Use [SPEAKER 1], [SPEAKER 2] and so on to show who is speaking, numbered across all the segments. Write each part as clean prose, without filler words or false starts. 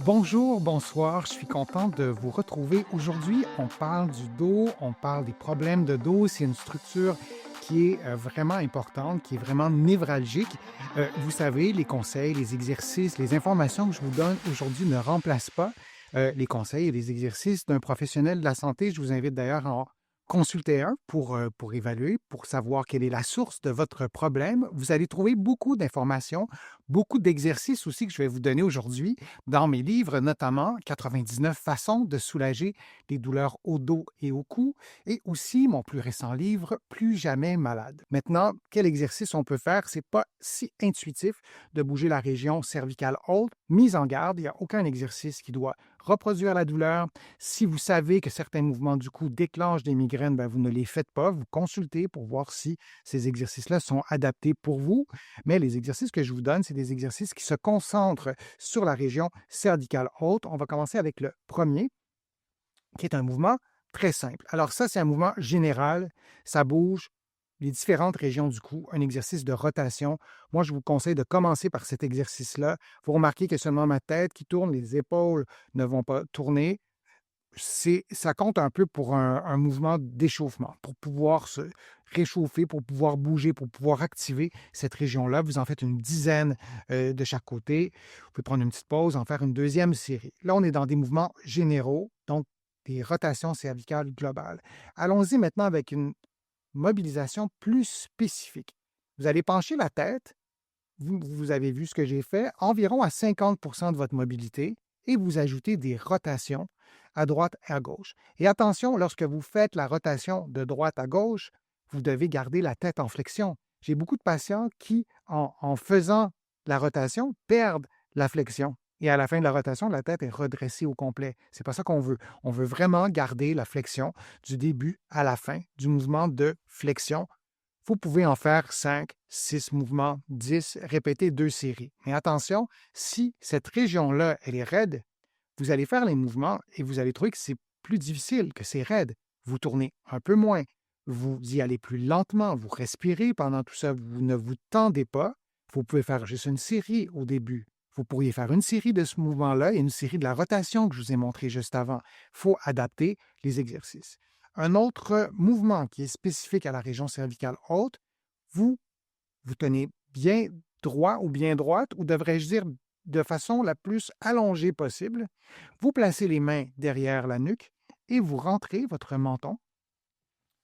[SPEAKER 1] Bonjour, bonsoir, je suis content de vous retrouver. Aujourd'hui, on parle du dos, on parle des problèmes de dos. C'est une structure qui est vraiment importante, qui est vraiment névralgique. Vous savez, les conseils, les exercices, les informations que je vous donne aujourd'hui ne remplacent pas les conseils et les exercices d'un professionnel de la santé. Je vous invite d'ailleurs à en consulter un pour évaluer, pour savoir quelle est la source de votre problème. Vous allez trouver beaucoup d'informations, beaucoup d'exercices aussi que je vais vous donner aujourd'hui dans mes livres, notamment 99 façons de soulager les douleurs au dos et au cou, et aussi mon plus récent livre, Plus jamais malade. Maintenant, quel exercice on peut faire? C'est pas si intuitif de bouger la région cervicale haute. Mise en garde, il n'y a aucun exercice qui doit reproduire la douleur. Si vous savez que certains mouvements du cou déclenchent des migraines, ben vous ne les faites pas. Vous consultez pour voir si ces exercices-là sont adaptés pour vous. Mais les exercices que je vous donne, c'est des exercices qui se concentrent sur la région cervicale haute. On va commencer avec le premier, qui est un mouvement très simple. Alors ça, c'est un mouvement général. Ça bouge les différentes régions du cou, un exercice de rotation. Moi, je vous conseille de commencer par cet exercice-là. Vous remarquez que seulement ma tête qui tourne, les épaules ne vont pas tourner. Ça compte un peu pour un mouvement d'échauffement, pour pouvoir se réchauffer, pour pouvoir bouger, pour pouvoir activer cette région-là. Vous en faites une dizaine de chaque côté. Vous pouvez prendre une petite pause, en faire une deuxième série. Là, on est dans des mouvements généraux, donc des rotations cervicales globales. Allons-y maintenant avec une mobilisation plus spécifique. Vous allez pencher la tête, vous avez vu ce que j'ai fait, environ à 50 de votre mobilité, et vous ajoutez des rotations à droite et à gauche. Et attention, lorsque vous faites la rotation de droite à gauche, vous devez garder la tête en flexion. J'ai beaucoup de patients qui, en faisant la rotation, perdent la flexion. Et à la fin de la rotation, la tête est redressée au complet. C'est pas ça qu'on veut. On veut vraiment garder la flexion du début à la fin du mouvement de flexion. Vous pouvez en faire 5, 6 mouvements, 10, répéter 2 séries. Mais attention, si cette région-là, elle est raide, vous allez faire les mouvements et vous allez trouver que c'est plus difficile, que c'est raide. Vous tournez un peu moins, vous y allez plus lentement, vous respirez pendant tout ça, vous ne vous tendez pas. Vous pouvez faire juste une série au début. Vous pourriez faire une série de ce mouvement-là et une série de la rotation que je vous ai montré juste avant. Il faut adapter les exercices. Un autre mouvement qui est spécifique à la région cervicale haute, vous vous tenez bien droit ou bien droite, ou devrais-je dire de façon la plus allongée possible. Vous placez les mains derrière la nuque et vous rentrez votre menton.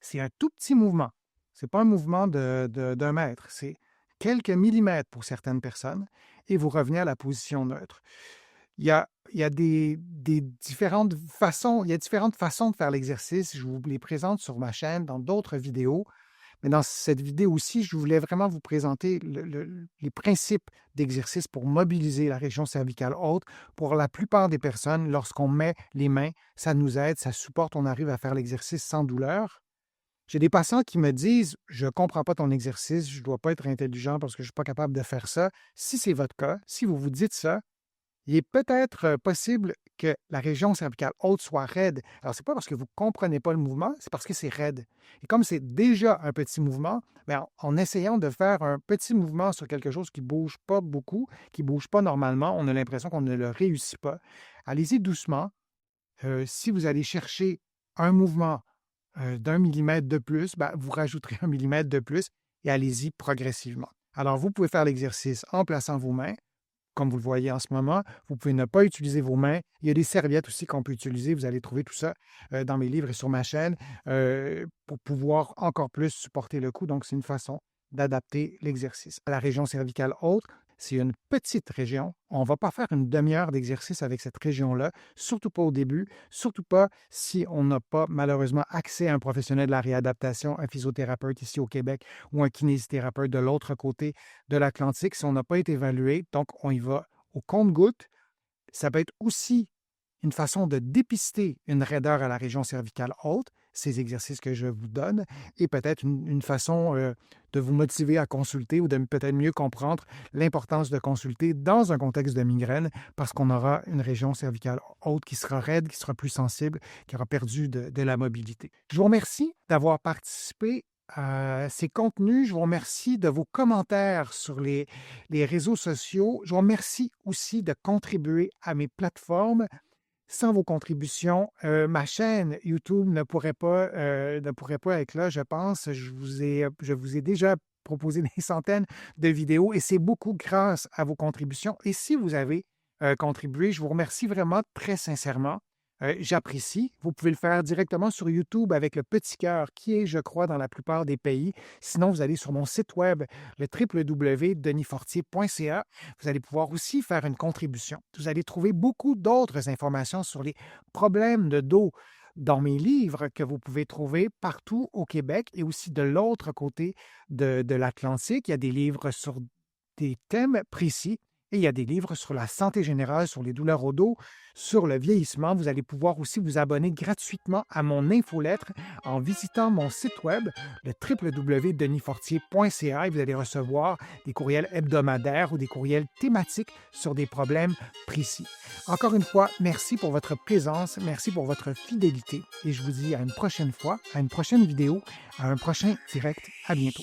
[SPEAKER 1] C'est un tout petit mouvement. Ce n'est pas un mouvement d'un mètre, c'est quelques millimètres pour certaines personnes, et vous revenez à la position neutre. Il y a des différentes façons de faire l'exercice. Je vous les présente sur ma chaîne dans d'autres vidéos. Mais dans cette vidéo aussi, je voulais vraiment vous présenter les principes d'exercice pour mobiliser la région cervicale haute. Pour la plupart des personnes, lorsqu'on met les mains, ça nous aide, ça supporte, on arrive à faire l'exercice sans douleur. J'ai des patients qui me disent: «Je ne comprends pas ton exercice, je ne dois pas être intelligent parce que je ne suis pas capable de faire ça». Si c'est votre cas, si vous vous dites ça, il est peut-être possible que la région cervicale haute soit raide. Alors, ce n'est pas parce que vous ne comprenez pas le mouvement, c'est parce que c'est raide. Et comme c'est déjà un petit mouvement, bien, en essayant de faire un petit mouvement sur quelque chose qui ne bouge pas beaucoup, qui ne bouge pas normalement, on a l'impression qu'on ne le réussit pas. Allez-y doucement. Si vous allez chercher un mouvement d'1 millimètre de plus, ben, vous rajouterez 1 millimètre de plus et allez-y progressivement. Alors, vous pouvez faire l'exercice en plaçant vos mains, comme vous le voyez en ce moment. Vous pouvez ne pas utiliser vos mains. Il y a des serviettes aussi qu'on peut utiliser. Vous allez trouver tout ça dans mes livres et sur ma chaîne pour pouvoir encore plus supporter le cou. Donc, c'est une façon d'adapter l'exercice. À la région cervicale haute, c'est une petite région. On ne va pas faire une demi-heure d'exercice avec cette région-là, surtout pas au début, surtout pas si on n'a pas malheureusement accès à un professionnel de la réadaptation, un physiothérapeute ici au Québec ou un kinésithérapeute de l'autre côté de l'Atlantique, si on n'a pas été évalué. Donc, on y va au compte-gouttes. Ça peut être aussi une façon de dépister une raideur à la région cervicale haute, ces exercices que je vous donne, et peut-être une façon de vous motiver à consulter ou de peut-être mieux comprendre l'importance de consulter dans un contexte de migraine parce qu'on aura une région cervicale haute qui sera raide, qui sera plus sensible, qui aura perdu de la mobilité. Je vous remercie d'avoir participé ces contenus. Je vous remercie de vos commentaires sur les réseaux sociaux. Je vous remercie aussi de contribuer à mes plateformes. Sans vos contributions, ma chaîne YouTube ne pourrait pas être là, je pense. Je vous ai déjà proposé des centaines de vidéos et c'est beaucoup grâce à vos contributions. Et si vous avez contribué, je vous remercie vraiment très sincèrement. J'apprécie. Vous pouvez le faire directement sur YouTube avec le petit cœur qui est, je crois, dans la plupart des pays. Sinon, vous allez sur mon site web, le www.denisfortier.ca. Vous allez pouvoir aussi faire une contribution. Vous allez trouver beaucoup d'autres informations sur les problèmes de dos dans mes livres que vous pouvez trouver partout au Québec et aussi de l'autre côté de l'Atlantique. Il y a des livres sur des thèmes précis et il y a des livres sur la santé générale, sur les douleurs au dos, sur le vieillissement. Vous allez pouvoir aussi vous abonner gratuitement à mon infolettre en visitant mon site web, le www.denisfortier.ca, et vous allez recevoir des courriels hebdomadaires ou des courriels thématiques sur des problèmes précis. Encore une fois, merci pour votre présence, merci pour votre fidélité et je vous dis à une prochaine fois, à une prochaine vidéo, à un prochain direct. À bientôt.